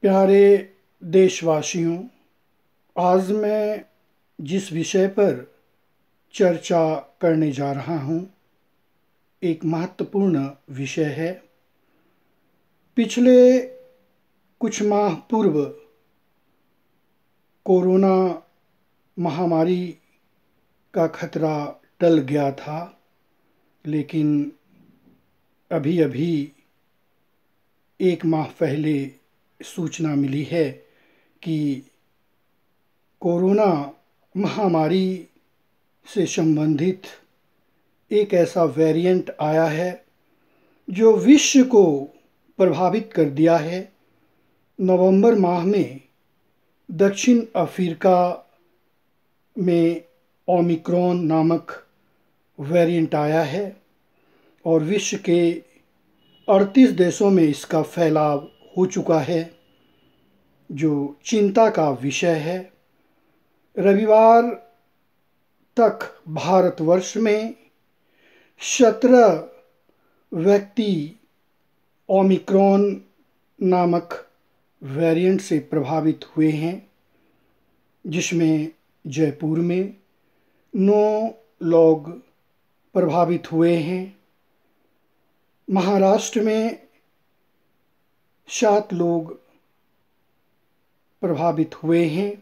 प्यारे देशवासियों, आज मैं जिस विषय पर चर्चा करने जा रहा हूँ, एक महत्वपूर्ण विषय है। पिछले कुछ माह पूर्व कोरोना महामारी का खतरा टल गया था, लेकिन अभी-अभी एक माह पहले सूचना मिली है कि कोरोना महामारी से संबंधित एक ऐसा वेरिएंट आया है जो विश्व को प्रभावित कर दिया है। नवंबर माह में दक्षिण अफ्रीका में ओमिक्रॉन नामक वेरिएंट आया है और विश्व के 38 देशों में इसका फैलाव हो चुका है, जो चिंता का विषय है। रविवार तक भारतवर्ष में 17 व्यक्ति ओमिक्रॉन नामक वेरिएंट से प्रभावित हुए हैं, जिसमें जयपुर में 9 लोग प्रभावित हुए हैं, महाराष्ट्र में 7 लोग प्रभावित हुए हैं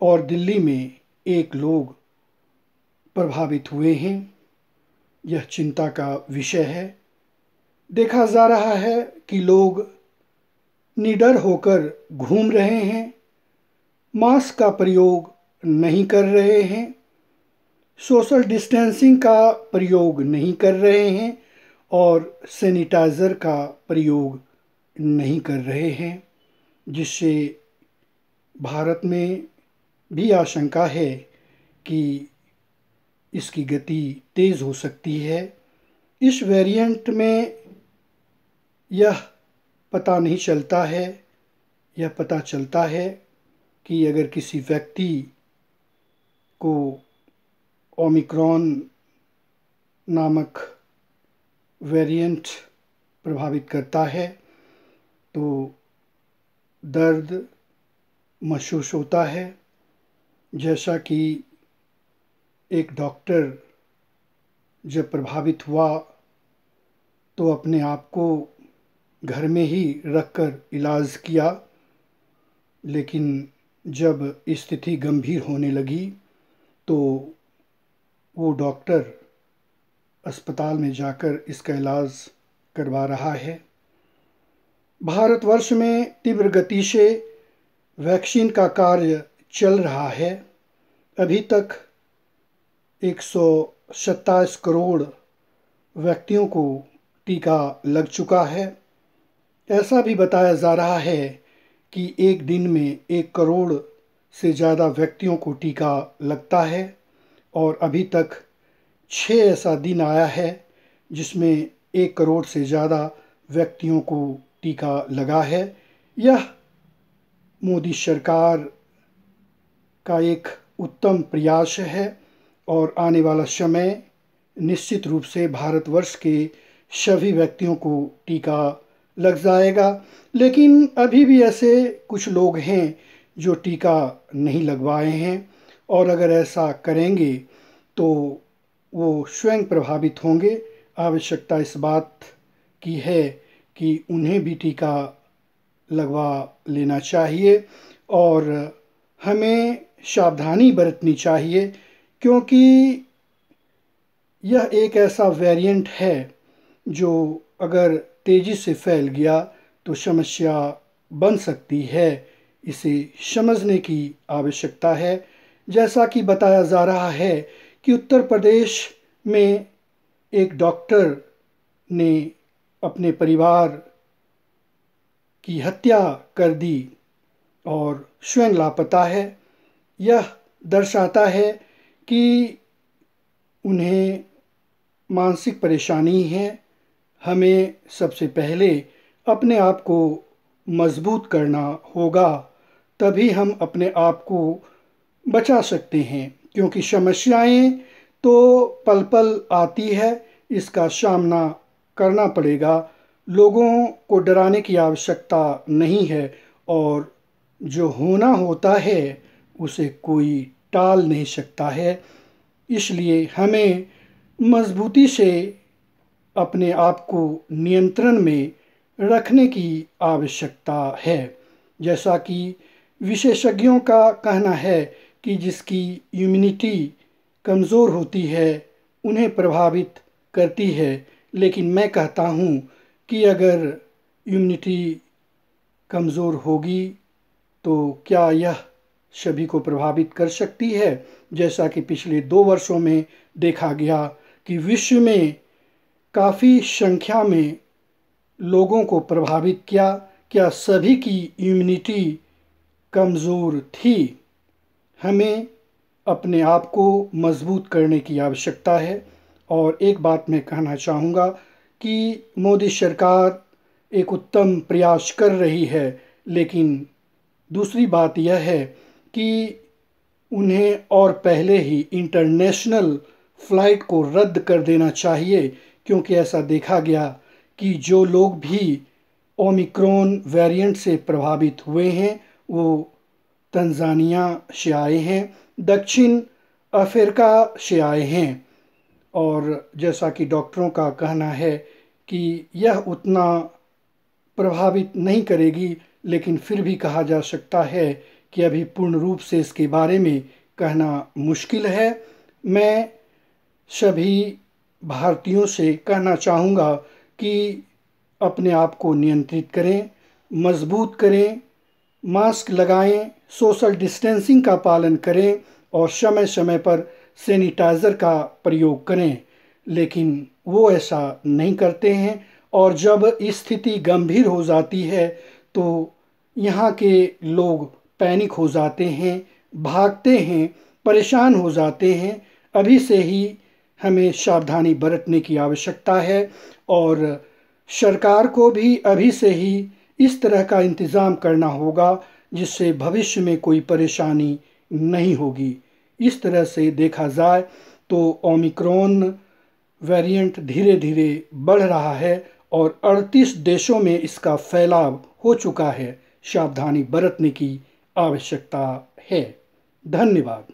और दिल्ली में 1 लोग प्रभावित हुए हैं। यह चिंता का विषय है। देखा जा रहा है कि लोग निडर होकर घूम रहे हैं, मास्क का प्रयोग नहीं कर रहे हैं, सोशल डिस्टेंसिंग का प्रयोग नहीं कर रहे हैं और सैनिटाइज़र का प्रयोग नहीं कर रहे हैं, जिससे भारत में भी आशंका है कि इसकी गति तेज़ हो सकती है। इस वेरिएंट में यह पता नहीं चलता है, यह पता चलता है कि अगर किसी व्यक्ति को ओमिक्रॉन नामक वेरिएंट प्रभावित करता है तो दर्द महसूस होता है। जैसा कि एक डॉक्टर जब प्रभावित हुआ तो अपने आप को घर में ही रखकर इलाज किया, लेकिन जब स्थिति गंभीर होने लगी तो वो डॉक्टर अस्पताल में जाकर इसका इलाज करवा रहा है। भारतवर्ष में तीव्र गति से वैक्सीन का कार्य चल रहा है। अभी तक 127 करोड़ व्यक्तियों को टीका लग चुका है। ऐसा भी बताया जा रहा है कि एक दिन में 1 करोड़ से ज़्यादा व्यक्तियों को टीका लगता है और अभी तक 6 ऐसा दिन आया है जिसमें 1 करोड़ से ज़्यादा व्यक्तियों को टीका लगा है। यह मोदी सरकार का एक उत्तम प्रयास है और आने वाला समय निश्चित रूप से भारतवर्ष के सभी व्यक्तियों को टीका लग जाएगा। लेकिन अभी भी ऐसे कुछ लोग हैं जो टीका नहीं लगवाए हैं और अगर ऐसा करेंगे तो वो स्वयं प्रभावित होंगे। आवश्यकता इस बात की है कि उन्हें भी टीका लगवा लेना चाहिए और हमें सावधानी बरतनी चाहिए, क्योंकि यह एक ऐसा वेरिएंट है जो अगर तेज़ी से फैल गया तो समस्या बन सकती है। इसे समझने की आवश्यकता है। जैसा कि बताया जा रहा है कि उत्तर प्रदेश में एक डॉक्टर ने अपने परिवार की हत्या कर दी और स्वयं लापता है। यह दर्शाता है कि उन्हें मानसिक परेशानी है। हमें सबसे पहले अपने आप को मजबूत करना होगा, तभी हम अपने आप को बचा सकते हैं, क्योंकि समस्याएं तो पल पल आती है, इसका सामना करना पड़ेगा। लोगों को डराने की आवश्यकता नहीं है और जो होना होता है उसे कोई टाल नहीं सकता है। इसलिए हमें मजबूती से अपने आप को नियंत्रण में रखने की आवश्यकता है। जैसा कि विशेषज्ञों का कहना है कि जिसकी इम्यूनिटी कमज़ोर होती है उन्हें प्रभावित करती है, लेकिन मैं कहता हूँ कि अगर इम्यूनिटी कमज़ोर होगी तो क्या यह सभी को प्रभावित कर सकती है? जैसा कि पिछले 2 वर्षों में देखा गया कि विश्व में काफ़ी संख्या में लोगों को प्रभावित किया। क्या सभी की इम्यूनिटी कमज़ोर थी? हमें अपने आप को मजबूत करने की आवश्यकता है। और एक बात मैं कहना चाहूँगा कि मोदी सरकार एक उत्तम प्रयास कर रही है, लेकिन दूसरी बात यह है कि उन्हें और पहले ही इंटरनेशनल फ़्लाइट को रद्द कर देना चाहिए, क्योंकि ऐसा देखा गया कि जो लोग भी ओमिक्रॉन वेरिएंट से प्रभावित हुए हैं वो तंजानिया से आए हैं, दक्षिण अफ्रीका से आए हैं। और जैसा कि डॉक्टरों का कहना है कि यह उतना प्रभावित नहीं करेगी, लेकिन फिर भी कहा जा सकता है कि अभी पूर्ण रूप से इसके बारे में कहना मुश्किल है। मैं सभी भारतीयों से कहना चाहूँगा कि अपने आप को नियंत्रित करें, मजबूत करें, मास्क लगाएं, सोशल डिस्टेंसिंग का पालन करें और समय समय पर सैनिटाइज़र का प्रयोग करें। लेकिन वो ऐसा नहीं करते हैं और जब स्थिति गंभीर हो जाती है तो यहाँ के लोग पैनिक हो जाते हैं, भागते हैं, परेशान हो जाते हैं। अभी से ही हमें सावधानी बरतने की आवश्यकता है और सरकार को भी अभी से ही इस तरह का इंतज़ाम करना होगा जिससे भविष्य में कोई परेशानी नहीं होगी। इस तरह से देखा जाए तो ओमिक्रॉन वेरिएंट धीरे धीरे बढ़ रहा है और 38 देशों में इसका फैलाव हो चुका है। सावधानी बरतने की आवश्यकता है। धन्यवाद।